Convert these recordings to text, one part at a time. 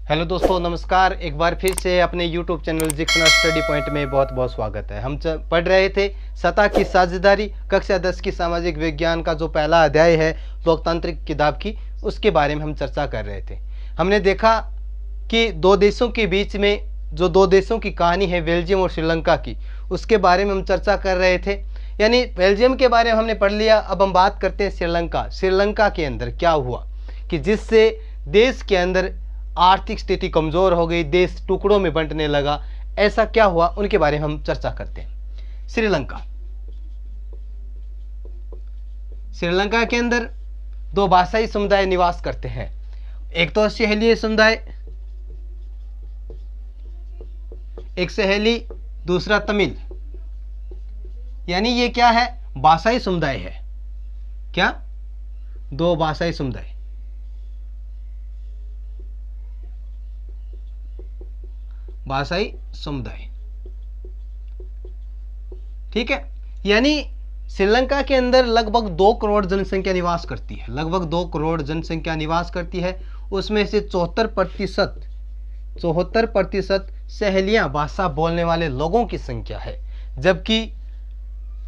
Hello दोस्तों, नमस्कार। एक बार फिर से अपने YouTube चैनल जिक्सना स्टडी पॉइंट में बहुत बहुत स्वागत है। हम पढ़ रहे थे सतह की साझेदारी, कक्षा 10 की सामाजिक विज्ञान का जो पहला अध्याय है लोकतांत्रिक किताब की, उसके बारे में हम चर्चा कर रहे थे। हमने देखा कि दो देशों के बीच में जो दो देशों की कहानी है बेल्जियम और श्रीलंका की, उसके बारे में हम चर्चा कर रहे थे। यानी बेल्जियम के बारे में हमने पढ़ लिया। अब हम बात करते हैं श्रीलंका के अंदर क्या हुआ कि जिससे देश के अंदर आर्थिक स्थिति कमजोर हो गई, देश टुकड़ों में बंटने लगा। ऐसा क्या हुआ, उनके बारे में हम चर्चा करते हैं। श्रीलंका के अंदर दो भाषाई समुदाय निवास करते हैं। एक तो सहेली समुदाय, एक सहेली, दूसरा तमिल। यानी ये क्या है, भाषाई समुदाय है। क्या? दो भाषाई समुदाय। भाषाई समुदाय, ठीक है। यानी श्रीलंका के अंदर लगभग 2 करोड़ जनसंख्या निवास करती है। लगभग 2 करोड़ जनसंख्या निवास करती है। उसमें से 74% सहेलियां भाषा बोलने वाले लोगों की संख्या है। जबकि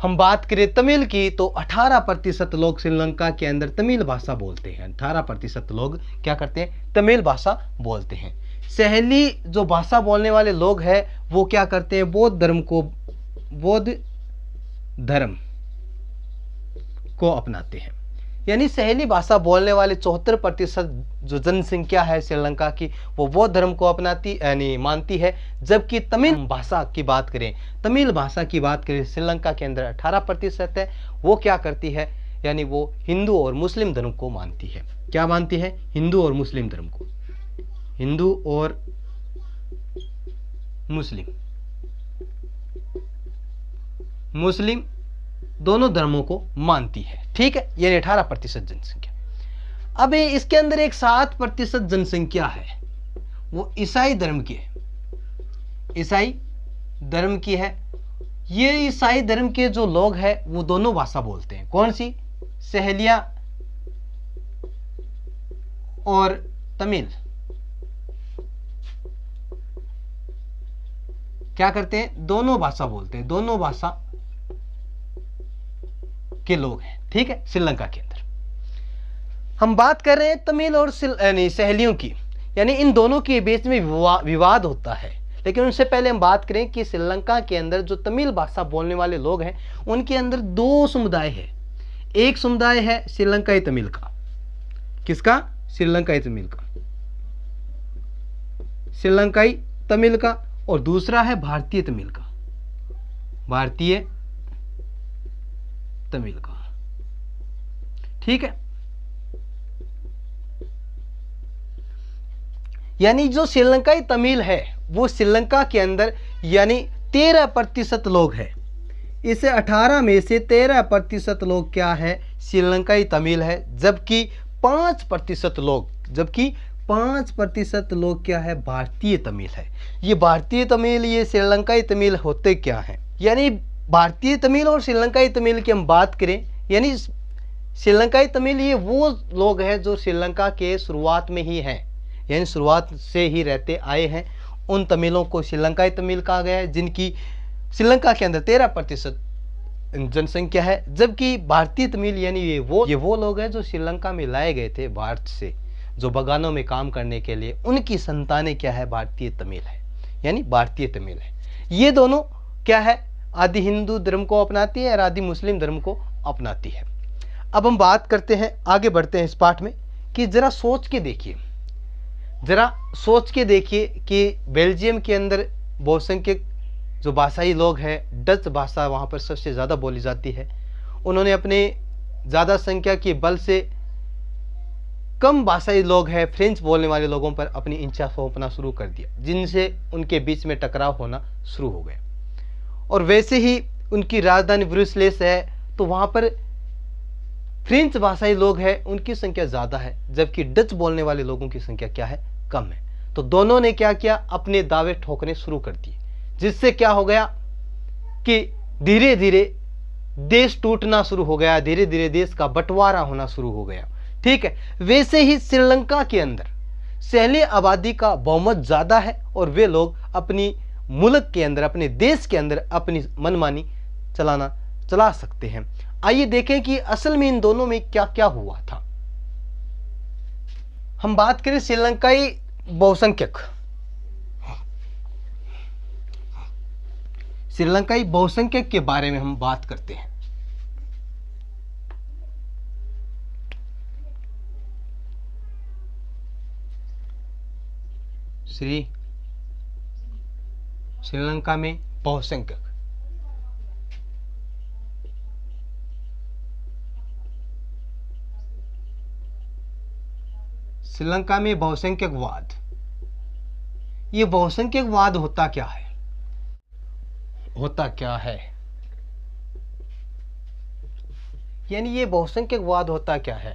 हम बात करें तमिल की तो 18% लोग श्रीलंका के अंदर तमिल भाषा बोलते हैं। 18% लोग क्या करते हैं, तमिल भाषा बोलते हैं। सहेली जो भाषा बोलने वाले लोग हैं वो क्या करते हैं, बौद्ध धर्म को अपनाते हैं। यानी सहेली भाषा बोलने वाले 74% जो जनसंख्या है श्रीलंका की, वो बौद्ध धर्म को अपनाती यानी मानती है। जबकि तमिल भाषा की बात करें श्रीलंका के अंदर 18% है। वो क्या करती है, यानी वो हिंदू और मुस्लिम धर्म को मानती है। क्या मानती है? हिंदू और मुस्लिम धर्म को। हिंदू और मुस्लिम दोनों धर्मों को मानती है, ठीक है। यानी 18% जनसंख्या। अब इसके अंदर एक 7% जनसंख्या है, वो ईसाई धर्म की है। ईसाई धर्म की है। ये ईसाई धर्म के जो लोग हैं वो दोनों भाषा बोलते हैं। कौन सी? सहेलियां और तमिल। क्या करते हैं, दोनों भाषा बोलते हैं। दोनों भाषा के लोग हैं, ठीक है। श्रीलंका के अंदर हम बात कर रहे हैं तमिल और सहेलियों की। यानी इन दोनों के बीच में विवाद होता है। लेकिन उनसे पहले हम बात करें कि श्रीलंका के अंदर जो तमिल भाषा बोलने वाले लोग हैं उनके अंदर 2 समुदाय है। एक समुदाय है श्रीलंकाई तमिल का। किसका? श्रीलंकाई तमिल का। और दूसरा है भारतीय तमिल का। भारतीय तमिल का, ठीक है। यानी जो श्रीलंकाई तमिल है वो श्रीलंका के अंदर यानी 13% लोग हैं। इस 18 में से 13% लोग क्या है, श्रीलंकाई तमिल है। जबकि 5% लोग क्या है, भारतीय तमिल है। ये भारतीय तमिल, ये श्रीलंकाई तमिल होते क्या हैं? यानी भारतीय तमिल और श्रीलंकाई तमिल की हम बात करें, यानी श्रीलंकाई तमिल ये वो लोग हैं जो श्रीलंका के शुरुआत में ही हैं, यानी शुरुआत से ही रहते आए हैं। उन तमिलों को श्रीलंकाई तमिल कहा गया है, जिनकी श्रीलंका के अंदर 13% जनसंख्या है। जबकि भारतीय तमिल यानी ये वो लोग हैं जो श्रीलंका में लाए गए थे भारत से, जो बगानों में काम करने के लिए। उनकी संतानें क्या है, भारतीय तमिल है, यानी भारतीय तमिल है। ये दोनों क्या है, आदि हिंदू धर्म को अपनाती है और आदि मुस्लिम धर्म को अपनाती है। अब हम बात करते हैं, आगे बढ़ते हैं इस पाठ में कि जरा सोच के देखिए कि बेल्जियम के अंदर बहुसंख्यक जो भाषाई लोग हैं, डच भाषा वहाँ पर सबसे ज़्यादा बोली जाती है। उन्होंने अपने ज़्यादा संख्या के बल से कम भाषाई लोग हैं फ्रेंच बोलने वाले लोगों पर अपनी इच्छा सौंपना शुरू कर दिया, जिनसे उनके बीच में टकराव होना शुरू हो गया। और वैसे ही उनकी राजधानी ब्रुसेल्स है, तो वहाँ पर फ्रेंच भाषाई लोग हैं, उनकी संख्या ज़्यादा है। जबकि डच बोलने वाले लोगों की संख्या क्या है, कम है। तो दोनों ने क्या किया, अपने दावे ठोकने शुरू कर दिए, जिससे क्या हो गया कि धीरे धीरे देश टूटना शुरू हो गया, धीरे धीरे देश का बंटवारा होना शुरू हो गया। ठीक है, वैसे ही श्रीलंका सहेली आबादी का बहुमत ज़्यादा है और वे लोग अपनी मुल्क के अंदर, अपने देश के अंदर अपनी मनमानी चला सकते हैं। आइए देखें कि असल में इन दोनों में क्या क्या हुआ था। हम बात करें श्रीलंकाई बहुसंख्यक, श्रीलंकाई बहुसंख्यक के बारे में हम बात करते हैं। श्रीलंका में बहुसंख्यक, श्रीलंका में बहुसंख्यकवाद। ये बहुसंख्यकवाद होता क्या है? यानी ये बहुसंख्यकवाद होता क्या है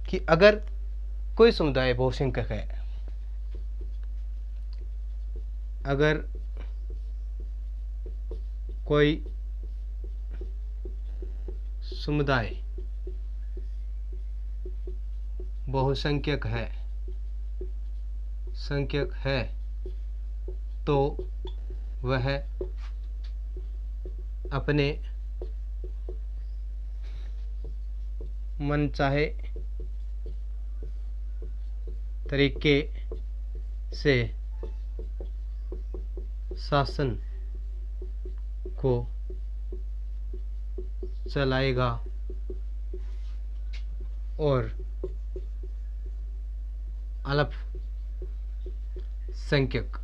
कि अगर कोई समुदाय बहुसंख्यक है, अगर कोई समुदाय बहुसंख्यक है तो वह अपने मनचाहे तरीके से शासन को चलाएगा और अल्पसंख्यक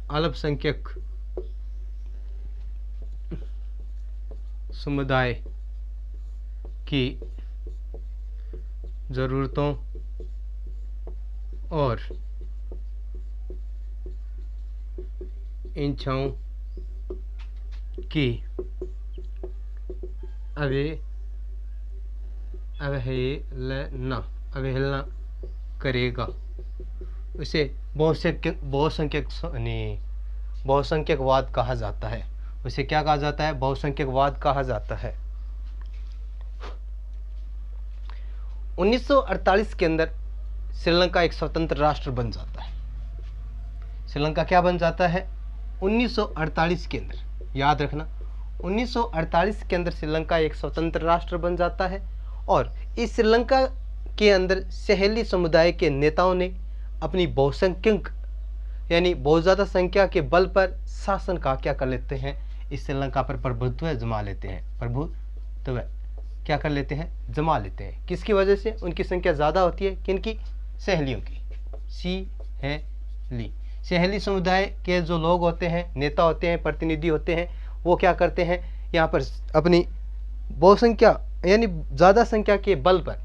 समुदाय की ज़रूरतों और इच्छाओं की अवहेलना करेगा। उसे बहुसंख्यकवाद कहा जाता है। उसे क्या कहा जाता है? बहुसंख्यकवाद कहा जाता है। 1948 के अंदर श्रीलंका एक स्वतंत्र राष्ट्र बन जाता है। श्रीलंका क्या बन जाता है? 1948 के अंदर, याद रखना, 1948 के अंदर श्रीलंका एक स्वतंत्र राष्ट्र बन जाता है। और इस श्रीलंका के अंदर सहेली समुदाय के नेताओं ने अपनी बहुसंख्यक यानी बहुत ज़्यादा संख्या के बल पर शासन का क्या कर लेते हैं? इस श्रीलंका पर प्रभुत्व जमा लेते हैं। प्रभुत्व क्या कर लेते हैं? जमा लेते हैं। किसकी वजह से? उनकी संख्या ज़्यादा होती है। किनकी? सहेलियों की। सहेली समुदाय के जो लोग होते हैं, नेता होते हैं, प्रतिनिधि होते हैं, वो क्या करते हैं? यहाँ पर अपनी बहुसंख्या यानी ज़्यादा संख्या के बल पर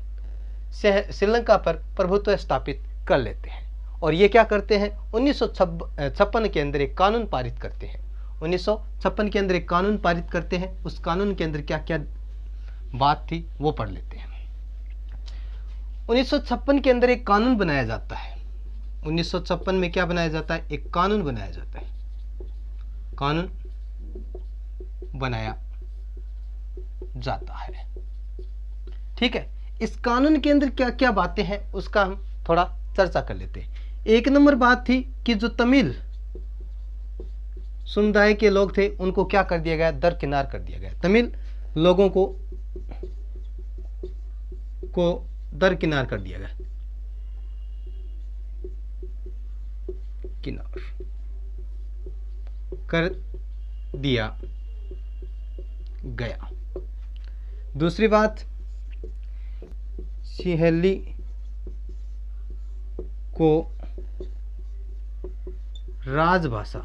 श्रीलंका पर प्रभुत्व स्थापित कर लेते हैं। और ये क्या करते हैं? 1956 के अंदर एक कानून पारित करते हैं। 1956 के अंदर एक कानून पारित करते हैं। उस कानून के अंदर क्या क्या बात थी वो पढ़ लेते हैं। 1956 के अंदर एक कानून बनाया जाता है। 1956 में क्या बनाया जाता है? एक कानून बनाया जाता है। कानून बनाया जाता है, ठीक है। इस कानून के अंदर क्या क्या बातें हैं उसका हम थोड़ा चर्चा कर लेते हैं। एक नंबर बात थी कि जो तमिल समुदाय के लोग थे उनको क्या कर दिया गया? दरकिनार कर दिया गया। तमिल लोगों को दरकिनार कर दिया गया। किनार कर दिया गया। दूसरी बात, सहेली को राजभाषा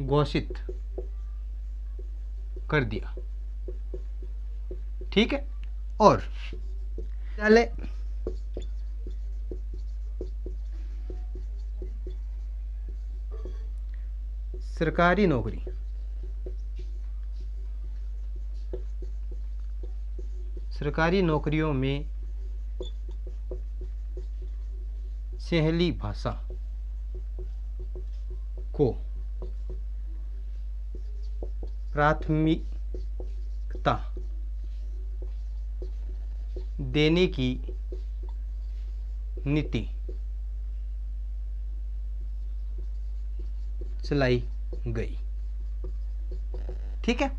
घोषित कर दिया, ठीक है। और पहले सरकारी नौकरी, सरकारी नौकरियों में सहेली भाषा को प्राथमिकता देने की नीति चलाई गई। ठीक है।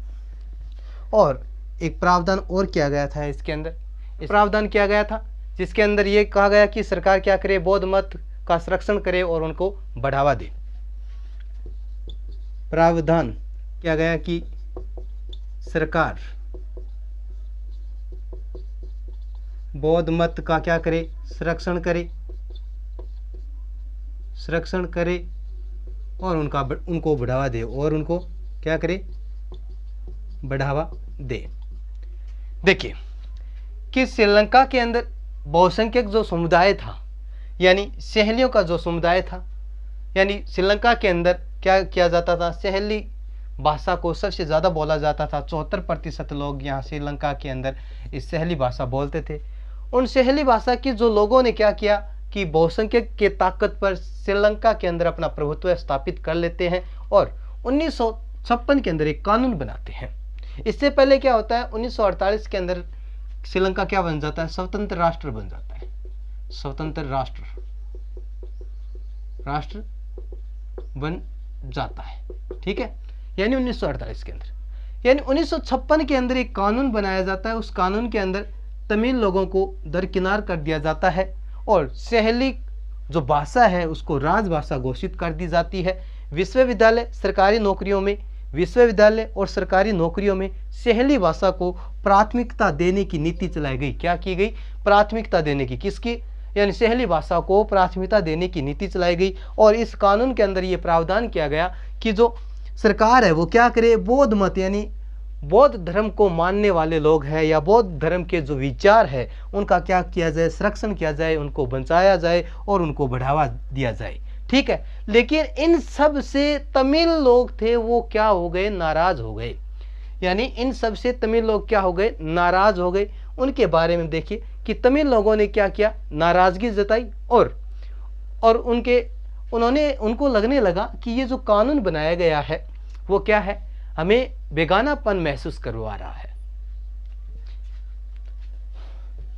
और एक प्रावधान और किया गया था इसके अंदर, इस प्रावधान किया गया था जिसके अंदर ये कहा गया कि सरकार क्या करे, बौद्ध मत का संरक्षण करे और उनको बढ़ावा दे। प्रावधान किया गया कि सरकार बौद्ध मत का क्या करे, संरक्षण करे और उनको बढ़ावा दे, और उनको क्या करे, बढ़ावा दे। देखिए कि श्रीलंका के अंदर बहुसंख्यक जो समुदाय था, यानी सहेलियों का जो समुदाय था, यानी श्रीलंका के अंदर क्या किया जाता था, सहेली भाषा को सबसे ज़्यादा बोला जाता था। 74% लोग यहाँ श्रीलंका के अंदर इस सहेली भाषा बोलते थे। उन सहेली भाषा की जो लोगों ने क्या किया कि बहुसंख्यक के ताकत पर श्रीलंका के अंदर अपना प्रभुत्व स्थापित कर लेते हैं और 1956 के अंदर एक कानून बनाते हैं। इससे पहले क्या होता है, 1948 के अंदर श्रीलंका क्या बन जाता है, स्वतंत्र राष्ट्र बन जाता है। स्वतंत्र राष्ट्र बन जाता है। ठीक है, यानी 1948 के अंदर, यानी 1956 के अंदर एक कानून बनाया जाता है। उस कानून के अंदर तमिल लोगों को दरकिनार कर दिया जाता है और सहेली जो भाषा है उसको राजभाषा घोषित कर दी जाती है। विश्वविद्यालय और सरकारी नौकरियों में सहेली भाषा को प्राथमिकता देने की नीति चलाई गई। क्या की गई, प्राथमिकता देने की, किसकी, यानी सहेली भाषा को प्राथमिकता देने की नीति चलाई गई। और इस कानून के अंदर ये प्रावधान किया गया कि जो सरकार है वो क्या करे, बौद्ध मत यानी बौद्ध धर्म को मानने वाले लोग हैं या बौद्ध धर्म के जो विचार है उनका क्या किया जाए, संरक्षण किया जाए, उनको बचाया जाए और उनको बढ़ावा दिया जाए। ठीक है, लेकिन इन सब से तमिल लोग थे वो क्या हो गए, नाराज हो गए। यानी इन सब से तमिल लोग क्या हो गए, नाराज हो गए। उनके बारे में देखिए कि तमिल लोगों ने क्या किया, नाराजगी जताई और उनको लगने लगा कि ये जो कानून बनाया गया है वो क्या है, हमें बेगानापन महसूस करवा रहा है।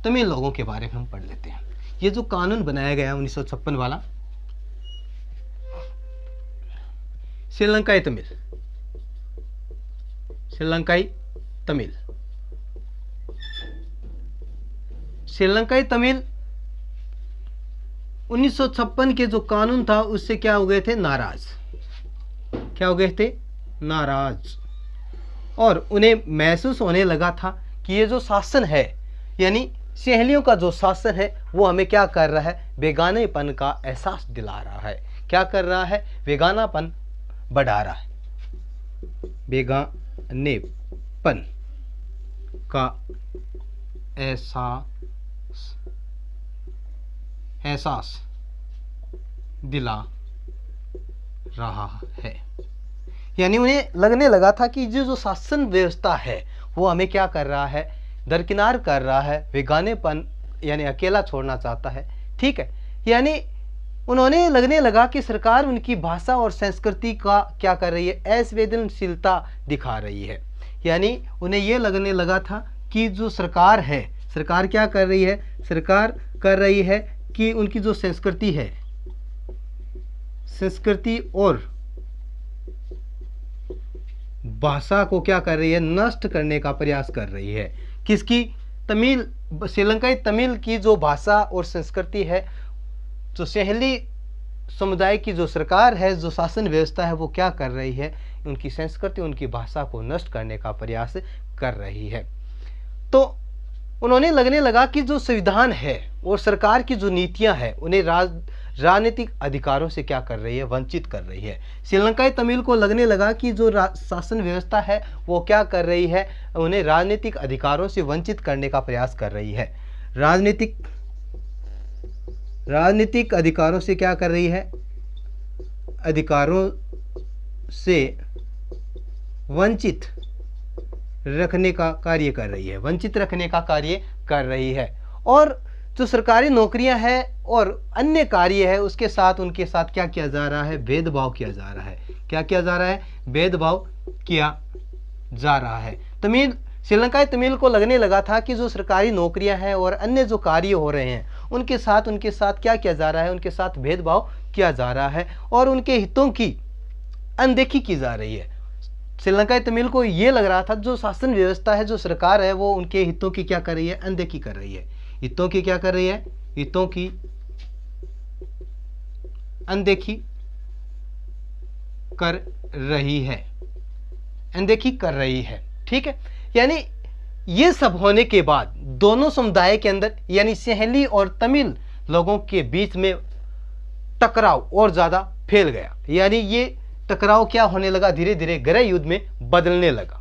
तमिल लोगों के बारे में हम पढ़ लेते हैं। ये जो कानून बनाया गया 1956 वाला, श्रीलंकाई तमिल 1956 के जो कानून था उससे क्या हो गए थे, नाराज। और उन्हें महसूस होने लगा था कि ये जो शासन है, यानी सहेलियों का जो शासन है वो हमें क्या कर रहा है, बेगानेपन का एहसास दिला रहा है। क्या कर रहा है, बेगानापन बढ़ा रहा है, बेगानेपन का एहसास दिला रहा है। यानी उन्हें लगने लगा था कि जो शासन व्यवस्था है वो हमें क्या कर रहा है, दरकिनार कर रहा है, बेगानेपन यानी अकेला छोड़ना चाहता है। ठीक है, यानी उन्होंने लगने लगा कि सरकार उनकी भाषा और संस्कृति का क्या कर रही है, असंवेदनशीलता दिखा रही है। यानी उन्हें ये लगने लगा था कि जो सरकार है, सरकार क्या कर रही है, सरकार कर रही है कि उनकी जो संस्कृति है, संस्कृति और भाषा को क्या कर रही है, नष्ट करने का प्रयास कर रही है। किसकी, तमिल, श्रीलंकाई तमिल की जो भाषा और संस्कृति है, जो सहेली समुदाय की जो सरकार है, जो शासन व्यवस्था है वो क्या कर रही है, उनकी संस्कृति, उनकी भाषा को नष्ट करने का प्रयास कर रही है। तो उन्होंने लगने लगा कि जो संविधान है और सरकार की जो नीतियां हैं उन्हें राजनीतिक अधिकारों से क्या कर रही है, वंचित कर रही है। श्रीलंकाई तमिल को लगने लगा कि जो शासन व्यवस्था है वो क्या कर रही है, उन्हें राजनीतिक अधिकारों से वंचित करने का प्रयास कर रही है। राजनीतिक अधिकारों से क्या कर रही है, अधिकारों से वंचित रखने का कार्य कर रही है, वंचित रखने का कार्य कर रही है। और जो सरकारी नौकरियां हैं और अन्य कार्य है उसके साथ उनके साथ क्या किया जा रहा है, भेदभाव किया जा रहा है। क्या किया जा रहा है, भेदभाव किया जा रहा है। श्रीलंकाई तमिल को लगने लगा था कि जो सरकारी नौकरियां हैं और अन्य जो कार्य हो रहे हैं उनके साथ क्या किया जा रहा है, उनके साथ भेदभाव किया जा रहा है और उनके हितों की अनदेखी की जा रही है। श्रीलंकाई तमिल को ये लग रहा था जो शासन व्यवस्था है, जो सरकार है, वो उनके हितों की क्या कर रही है, अनदेखी कर रही है। हितों की क्या कर रही है, हितों की अनदेखी कर रही है, अनदेखी कर रही है। ठीक है, यानी ये सब होने के बाद दोनों समुदाय के अंदर यानी सहेली और तमिल लोगों के बीच में टकराव और ज्यादा फैल गया। यानी ये टकराव क्या होने लगा, धीरे धीरे गृह युद्ध में बदलने लगा।